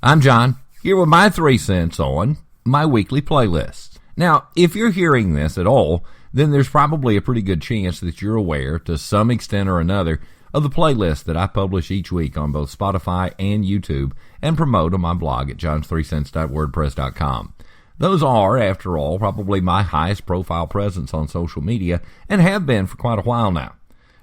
I'm John, here with my 3 cents on my weekly playlist. Now, if you're hearing this at all, then there's probably a pretty good chance that you're aware, to some extent or another, of the playlist that I publish each week on both Spotify and YouTube and promote on my blog at JonsThreeCents.wordpress.com. Those are, after all, probably my highest profile presence on social media and have been for quite a while now.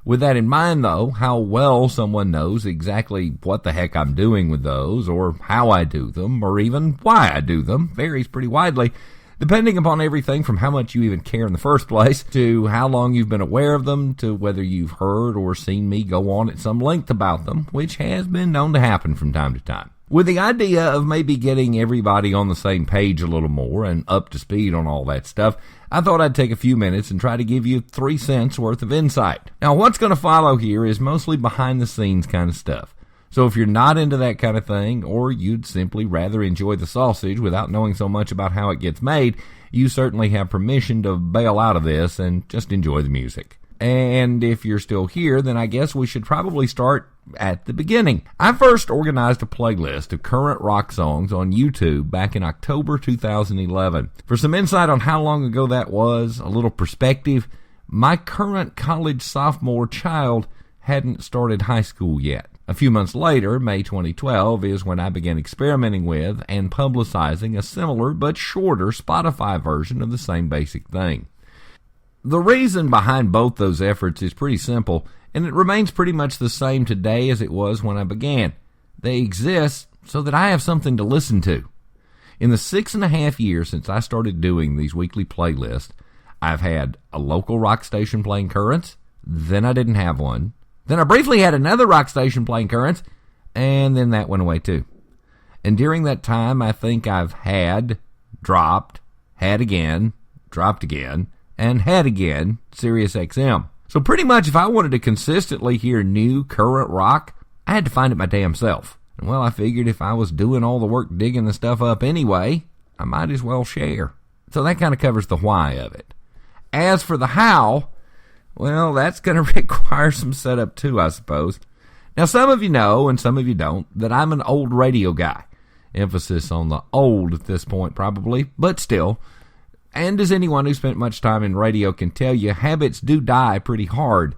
With that in mind, though, how well someone knows exactly what the heck I'm doing with those, or how I do them, or even why I do them, varies pretty widely, depending upon everything from how much you even care in the first place, to how long you've been aware of them, to whether you've heard or seen me go on at some length about them, which has been known to happen from time to time. With the idea of maybe getting everybody on the same page a little more and up to speed on all that stuff, I thought I'd take a few minutes and try to give you 3 cents worth of insight. Now, what's going to follow here is mostly behind-the-scenes kind of stuff. So if you're not into that kind of thing, or you'd simply rather enjoy the sausage without knowing so much about how it gets made, you certainly have permission to bail out of this and just enjoy the music. And if you're still here, then I guess we should probably start at the beginning. I first organized a playlist of current rock songs on YouTube back in October 2011. For some insight on how long ago that was, a little perspective, my current college sophomore child hadn't started high school yet. A few months later, May 2012, is when I began experimenting with and publicizing a similar but shorter Spotify version of the same basic thing. The reason behind both those efforts is pretty simple, and it remains pretty much the same today as it was when I began. They exist so that I have something to listen to. In the 6.5 years since I started doing these weekly playlists, I've had a local rock station playing currents, then I didn't have one, then I briefly had another rock station playing currents, and then that went away too. And during that time, I think I've had, dropped, had again, dropped again, and had again Sirius XM. So pretty much if I wanted to consistently hear new current rock, I had to find it my damn self. And well, I figured if I was doing all the work digging the stuff up anyway, I might as well share. So that kind of covers the why of it. As for the how, well, that's going to require some setup too, I suppose. Now, some of you know, and some of you don't, that I'm an old radio guy. Emphasis on the old at this point, probably, but still. And as anyone who spent much time in radio can tell you, habits do die pretty hard.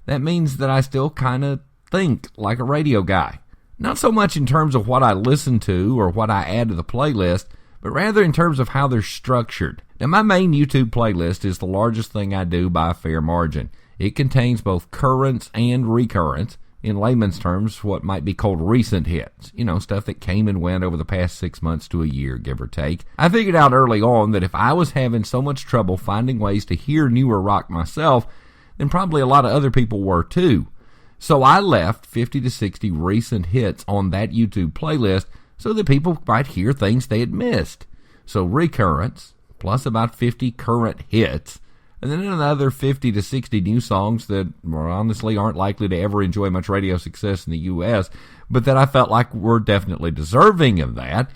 That means that I still kind of think like a radio guy. Not so much in terms of what I listen to or what I add to the playlist, but rather in terms of how they're structured. Now, my main YouTube playlist is the largest thing I do by a fair margin. It contains both currents and recurrents. In layman's terms, what might be called recent hits. You know, stuff that came and went over the past 6 months to a year, give or take. I figured out early on that if I was having so much trouble finding ways to hear newer rock myself, then probably a lot of other people were too. So I left 50 to 60 recent hits on that YouTube playlist so that people might hear things they had missed. So recurrents, plus about 50 current hits, and then another 50 to 60 new songs that honestly aren't likely to ever enjoy much radio success in the U.S., but that I felt like were definitely deserving of that,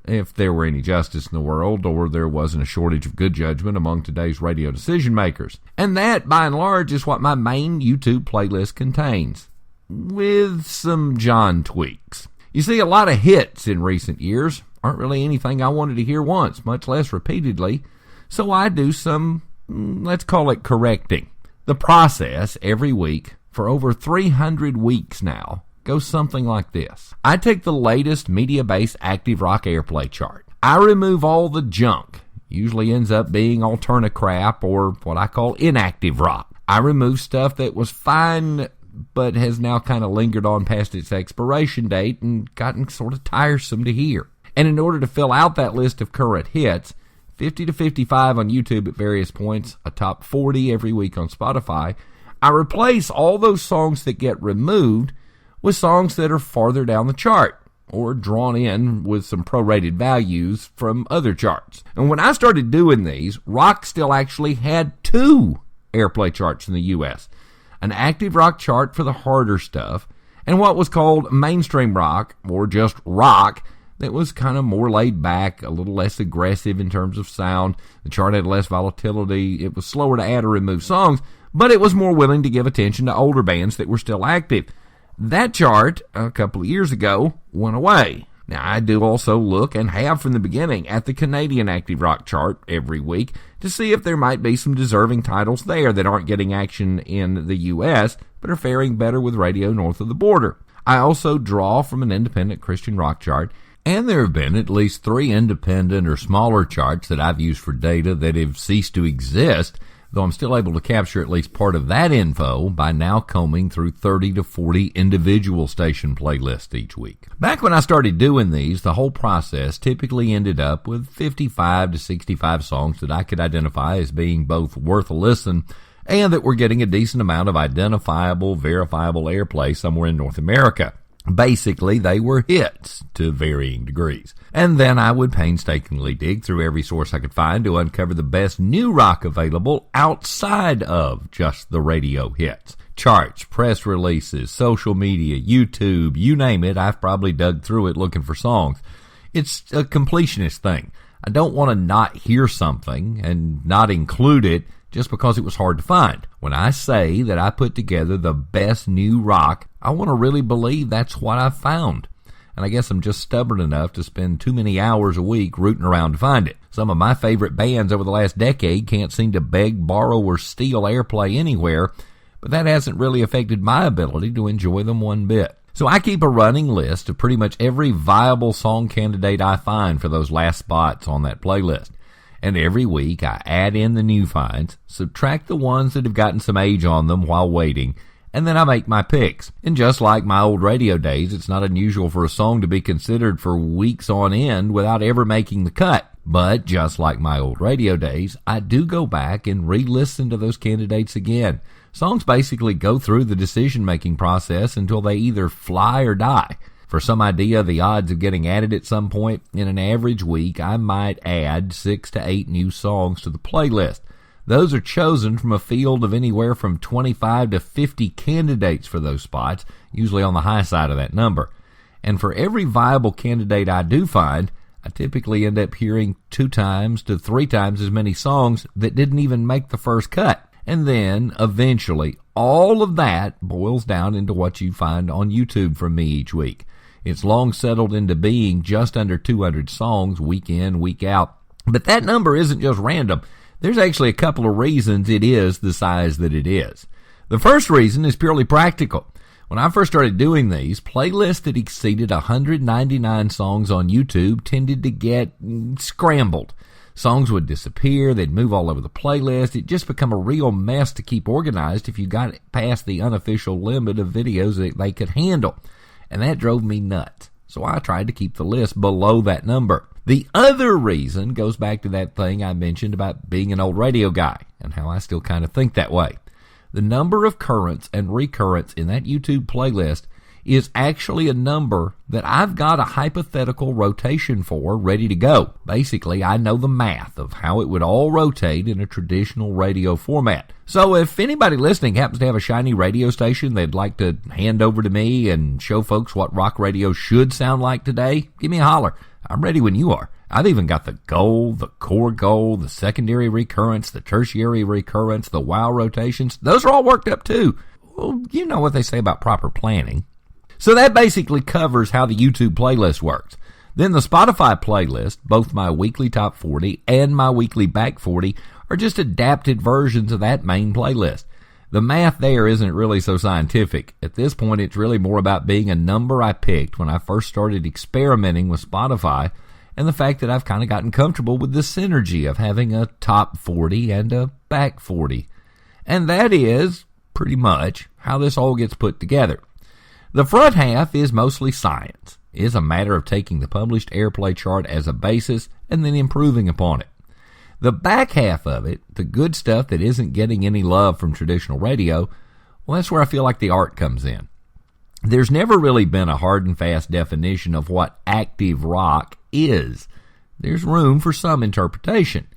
if there were any justice in the world, or there wasn't a shortage of good judgment among today's radio decision makers. And that, by and large, is what my main YouTube playlist contains, with some John tweaks. You see, a lot of hits in recent years aren't really anything I wanted to hear once, much less repeatedly, so I do some, let's call it correcting. The process every week for over 300 weeks now goes something like this. I take the latest media-based active rock airplay chart. I remove all the junk. Usually ends up being alternative crap or what I call inactive rock. I remove stuff that was fine but has now kind of lingered on past its expiration date and gotten sort of tiresome to hear. And in order to fill out that list of current hits, 50 to 55 on YouTube at various points, a top 40 every week on Spotify, I replace all those songs that get removed with songs that are farther down the chart or drawn in with some prorated values from other charts. And when I started doing these, rock still actually had 2 airplay charts in the U.S. An active rock chart for the harder stuff, and what was called mainstream rock, or just rock, that was kind of more laid back, a little less aggressive in terms of sound. The chart had less volatility. It was slower to add or remove songs, but it was more willing to give attention to older bands that were still active. That chart, a couple of years ago, went away. Now, I do also look, and have from the beginning, at the Canadian Active Rock chart every week to see if there might be some deserving titles there that aren't getting action in the U.S., but are faring better with radio north of the border. I also draw from an independent Christian rock chart, and there have been at least 3 independent or smaller charts that I've used for data that have ceased to exist, though I'm still able to capture at least part of that info by now combing through 30 to 40 individual station playlists each week. Back when I started doing these, the whole process typically ended up with 55 to 65 songs that I could identify as being both worth a listen and that were getting a decent amount of identifiable, verifiable airplay somewhere in North America. Basically, they were hits to varying degrees. And then I would painstakingly dig through every source I could find to uncover the best new rock available outside of just the radio hits. Charts, press releases, social media, YouTube, you name it, I've probably dug through it looking for songs. It's a completionist thing. I don't want to not hear something and not include it just because it was hard to find. When I say that I put together the best new rock, I want to really believe that's what I've found. And I guess I'm just stubborn enough to spend too many hours a week rooting around to find it. Some of my favorite bands over the last decade can't seem to beg, borrow, or steal airplay anywhere, but that hasn't really affected my ability to enjoy them one bit. So I keep a running list of pretty much every viable song candidate I find for those last spots on that playlist. And every week I add in the new finds, subtract the ones that have gotten some age on them while waiting, and then I make my picks. And just like my old radio days, it's not unusual for a song to be considered for weeks on end without ever making the cut. But just like my old radio days, I do go back and re-listen to those candidates again. Songs basically go through the decision-making process until they either fly or die. For some idea of the odds of getting added at some point, in an average week, I might add 6 to 8 new songs to the playlist. Those are chosen from a field of anywhere from 25 to 50 candidates for those spots, usually on the high side of that number. And for every viable candidate I do find, I typically end up hearing 2 times to 3 times as many songs that didn't even make the first cut. And then, eventually, all of that boils down into what you find on YouTube from me each week. It's long settled into being just under 200 songs week in, week out. But that number isn't just random. There's actually a couple of reasons it is the size that it is. The first reason is purely practical. When I first started doing these, playlists that exceeded 199 songs on YouTube tended to get scrambled. Songs would disappear, they'd move all over the playlist. It'd just become a real mess to keep organized if you got past the unofficial limit of videos that they could handle. And that drove me nuts. So I tried to keep the list below that number. The other reason goes back to that thing I mentioned about being an old radio guy and how I still kind of think that way. The number of currents and recurrents in that YouTube playlist is actually a number that I've got a hypothetical rotation for ready to go. Basically, I know the math of how it would all rotate in a traditional radio format. So if anybody listening happens to have a shiny radio station they'd like to hand over to me and show folks what rock radio should sound like today, give me a holler. I'm ready when you are. I've even got the gold, the core gold, the secondary recurrence, the tertiary recurrence, the wow rotations. Those are all worked up too. Well, you know what they say about proper planning. So that basically covers how the YouTube playlist works. Then the Spotify playlist, both my weekly top 40 and my weekly back 40, are just adapted versions of that main playlist. The math there isn't really so scientific. At this point, it's really more about being a number I picked when I first started experimenting with Spotify, and the fact that I've kind of gotten comfortable with the synergy of having a top 40 and a back 40. And that is, pretty much, how this all gets put together. The front half is mostly science. It is a matter of taking the published airplay chart as a basis and then improving upon it. The back half of it, the good stuff that isn't getting any love from traditional radio, well, that's where I feel like the art comes in. There's never really been a hard and fast definition of what active rock is. There's room for some interpretation.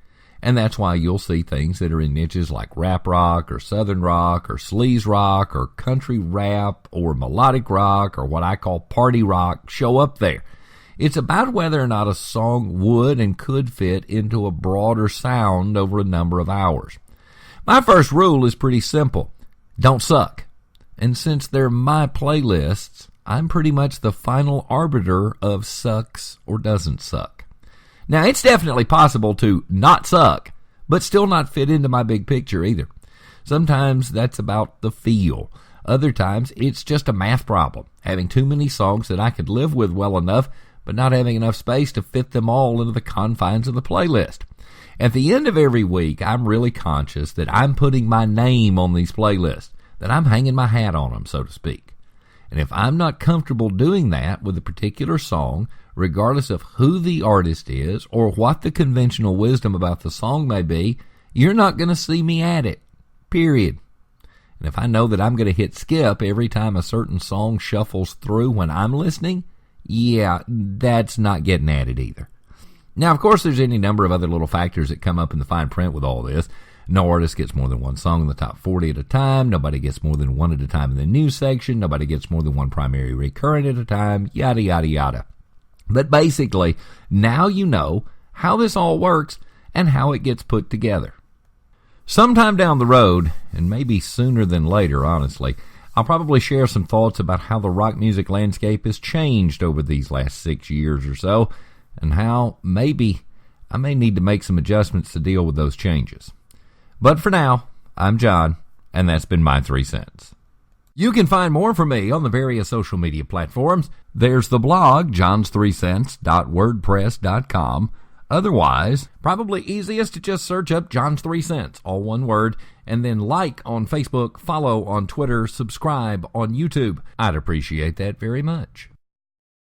And that's why you'll see things that are in niches like rap rock or southern rock or sleaze rock or country rap or melodic rock or what I call party rock show up there. It's about whether or not a song would and could fit into a broader sound over a number of hours. My first rule is pretty simple. Don't suck. And since they're my playlists, I'm pretty much the final arbiter of sucks or doesn't suck. Now, it's definitely possible to not suck, but still not fit into my big picture either. Sometimes that's about the feel. Other times, it's just a math problem, having too many songs that I could live with well enough, but not having enough space to fit them all into the confines of the playlist. At the end of every week, I'm really conscious that I'm putting my name on these playlists, that I'm hanging my hat on them, so to speak. And if I'm not comfortable doing that with a particular song, regardless of who the artist is or what the conventional wisdom about the song may be, you're not going to see me at it. Period. And if I know that I'm going to hit skip every time a certain song shuffles through when I'm listening, yeah, that's not getting at it either. Now, of course, there's any number of other little factors that come up in the fine print with all this. No artist gets more than one song in the top 40 at a time. Nobody gets more than one at a time in the news section. Nobody gets more than one primary recurrent at a time. Yada, yada, yada. But basically, now you know how this all works and how it gets put together. Sometime down the road, and maybe sooner than later, honestly, I'll probably share some thoughts about how the rock music landscape has changed over these last 6 years or so, and how maybe I may need to make some adjustments to deal with those changes. But for now, I'm John, and that's been my 3 cents. You can find more from me on the various social media platforms. There's the blog, JonsThreeCents.wordpress.com. Otherwise, probably easiest to just search up John's 3 Cents, all one word, and then like on Facebook, follow on Twitter, subscribe on YouTube. I'd appreciate that very much.